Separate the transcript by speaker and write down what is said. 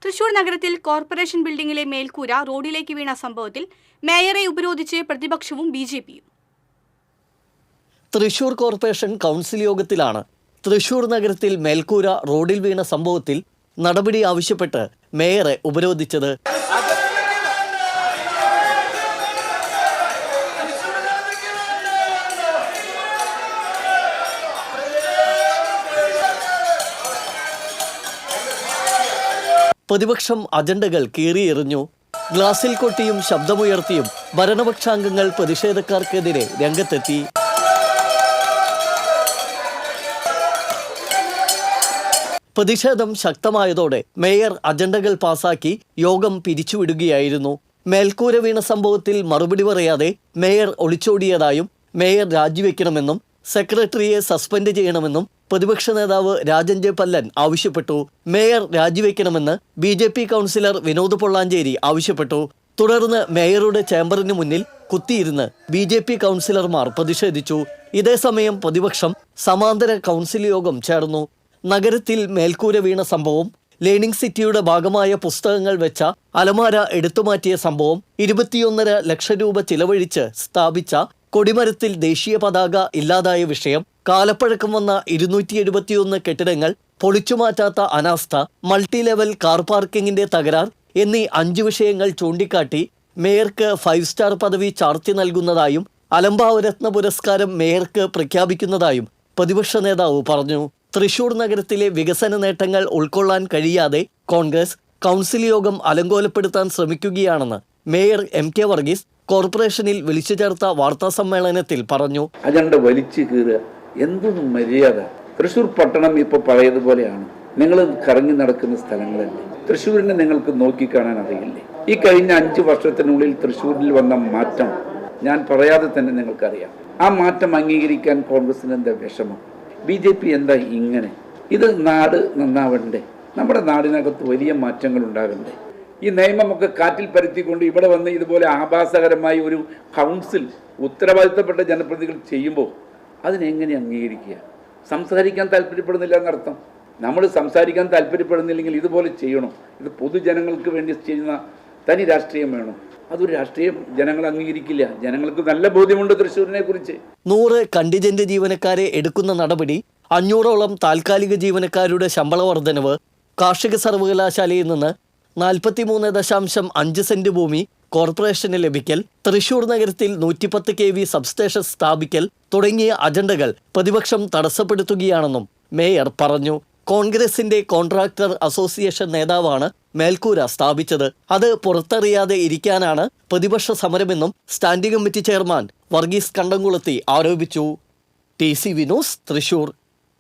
Speaker 1: തൃശൂർ നഗരത്തിൽ കോർപ്പറേഷൻ ബിൽഡിംഗിലെ മേൽക്കൂര റോഡിലേക്ക് വീണ സംഭവത്തിൽ മേയറെ ഉപരോധിച്ച് പ്രതിപക്ഷവും ബിജെപിയും.
Speaker 2: തൃശൂർ കോർപ്പറേഷൻ കൗൺസിൽ യോഗത്തിലാണ് തൃശൂർ നഗരത്തിൽ മേൽക്കൂര റോഡിൽ വീണ സംഭവത്തിൽ നടപടി ആവശ്യപ്പെട്ട് മേയറെ ഉപരോധിച്ചത്. പ്രതിപക്ഷം അജണ്ടകൾ കീറിയെറിഞ്ഞു. ഗ്ലാസിൽ കൊട്ടിയും ശബ്ദമുയർത്തിയും ഭരണപക്ഷാംഗങ്ങൾ പ്രതിഷേധക്കാർക്കെതിരെ രംഗത്തെത്തി. പ്രതിഷേധം ശക്തമായതോടെ മേയർ അജണ്ടകൾ പാസാക്കി യോഗം പിരിച്ചുവിടുകയായിരുന്നു. മേൽക്കൂര വീണ സംഭവത്തിൽ മറുപടി പറയാതെ മേയർ ഒളിച്ചോടിയതായും മേയർ രാജിവെക്കണമെന്നും സെക്രട്ടറിയെ സസ്പെൻഡ് ചെയ്യണമെന്നും പ്രതിപക്ഷ നേതാവ് രാജൻ ജെ പല്ലൻ ആവശ്യപ്പെട്ടു. മേയർ രാജിവെക്കണമെന്ന് ബിജെപി കൗൺസിലർ വിനോദ് പൊള്ളാഞ്ചേരി ആവശ്യപ്പെട്ടു. തുടർന്ന് മേയറുടെ ചേംബറിന് മുന്നിൽ കുത്തിയിരുന്ന് ബിജെപി കൗൺസിലർമാർ പ്രതിഷേധിച്ചു. ഇതേസമയം പ്രതിപക്ഷം സമാന്തര കൗൺസിൽ യോഗം ചേർന്നു. നഗരത്തിൽ മേൽക്കൂര വീണ സംഭവം, ലേണിംഗ് സിറ്റിയുടെ ഭാഗമായ പുസ്തകങ്ങൾ വെച്ച അലമാര എടുത്തുമാറ്റിയ സംഭവം, 21.5 ലക്ഷം രൂപ ചിലവഴിച്ച് സ്ഥാപിച്ച കൊടിമരത്തിൽ ദേശീയ പതാക ഇല്ലാതായ വിഷയം, കാലപ്പഴക്കം വന്ന 271 കെട്ടിടങ്ങൾ പൊളിച്ചുമാറ്റാത്ത അനാസ്ഥ, മൾട്ടി ലെവൽ കാർ പാർക്കിങ്ങിന്റെ തകരാർ എന്നീ 5 വിഷയങ്ങൾ ചൂണ്ടിക്കാട്ടി മേയർക്ക് 5 സ്റ്റാർ പദവി ചാർത്തി നൽകുന്നതായും അലംഭാവരത്ന പുരസ്കാരം മേയർക്ക് പ്രഖ്യാപിക്കുന്നതായും പ്രതിപക്ഷ നേതാവ് പറഞ്ഞു. തൃശൂർ നഗരത്തിലെ വികസന നേട്ടങ്ങൾ ഉൾക്കൊള്ളാൻ കഴിയാതെ കോൺഗ്രസ് കൗൺസിൽ യോഗം അലങ്കോലപ്പെടുത്താൻ ശ്രമിക്കുകയാണെന്ന് മേയർ MK വർഗീസ് കോർപ്പറേഷനിൽ വിളിച്ചു ചേർത്ത വാർത്താ സമ്മേളനത്തിൽ പറഞ്ഞു.
Speaker 3: അജണ്ട വലിച്ചു കീറുക എന്തൊന്നും മര്യാദ. തൃശൂർ പട്ടണം ഇപ്പൊ പഴയതുപോലെയാണ്. നിങ്ങൾ കറങ്ങി നടക്കുന്ന സ്ഥലങ്ങളല്ലേ. തൃശ്ശൂരിനെ നിങ്ങൾക്ക് നോക്കിക്കാണാൻ അറിയില്ലേ? ഈ കഴിഞ്ഞ 5 വർഷത്തിനുള്ളിൽ തൃശ്ശൂരിൽ വന്ന മാറ്റം ഞാൻ പറയാതെ തന്നെ നിങ്ങൾക്കറിയാം. ആ മാറ്റം അംഗീകരിക്കാൻ കോൺഗ്രസിന് എന്താ വിഷമം? BJP എന്താ ഇങ്ങനെ? ഇത് നാട് നന്നാവണ്ടേ? നമ്മുടെ നാടിനകത്ത് വലിയ മാറ്റങ്ങൾ ഉണ്ടാകണ്ടേ? ഈ നിയമമൊക്കെ കാറ്റിൽ പരത്തിക്കൊണ്ട് ഇവിടെ വന്ന് ഇതുപോലെ ആഭാസകരമായി ഒരു കൗൺസിൽ ഉത്തരവാദിത്തപ്പെട്ട ജനപ്രതിനിധികൾ ചെയ്യുമ്പോൾ അതിനെങ്ങനെ അംഗീകരിക്കുക? സംസാരിക്കാൻ താല്പര്യപ്പെടുന്നില്ല എന്നർത്ഥം. നമ്മൾ സംസാരിക്കാൻ താല്പര്യപ്പെടുന്നില്ലെങ്കിൽ ഇതുപോലെ ചെയ്യണം. ഇത് പൊതുജനങ്ങൾക്ക് വേണ്ടി ചെയ്യുന്ന തനി രാഷ്ട്രീയം വേണം. അതൊരു രാഷ്ട്രീയം ജനങ്ങൾ അംഗീകരിക്കില്ല. ജനങ്ങൾക്ക് നല്ല ബോധ്യമുണ്ട് തൃശ്ശൂരിനെ കുറിച്ച്.
Speaker 2: 100 കണ്ടിജന്റ് ജീവനക്കാരെ എടുക്കുന്ന നടപടി, 500ഓളം താൽക്കാലിക ജീവനക്കാരുടെ ശമ്പള വർധനവ്, കാർഷിക സർവകലാശാലയിൽ നിന്ന് 43.5 സെന്റ് ഭൂമി കോർപ്പറേഷന് ലഭിക്കൽ, തൃശൂർ നഗരത്തിൽ 110 kV സബ്സ്റ്റേഷൻ സ്ഥാപിക്കൽ തുടങ്ങിയ അജണ്ടകൾ പ്രതിപക്ഷം തടസ്സപ്പെടുത്തുകയാണെന്നും മേയർ പറഞ്ഞു. കോൺഗ്രസിന്റെ കോൺട്രാക്ടർ അസോസിയേഷൻ നേതാവാണ് മേൽക്കൂര സ്ഥാപിച്ചത്. അത് പുറത്തറിയാതെ ഇരിക്കാനാണ് പ്രതിപക്ഷ സമരമെന്നും സ്റ്റാൻഡിംഗ് കമ്മിറ്റി ചെയർമാൻ വർഗീസ് കണ്ടംകുളത്തി ആരോപിച്ചു. TCV news, Thrissur.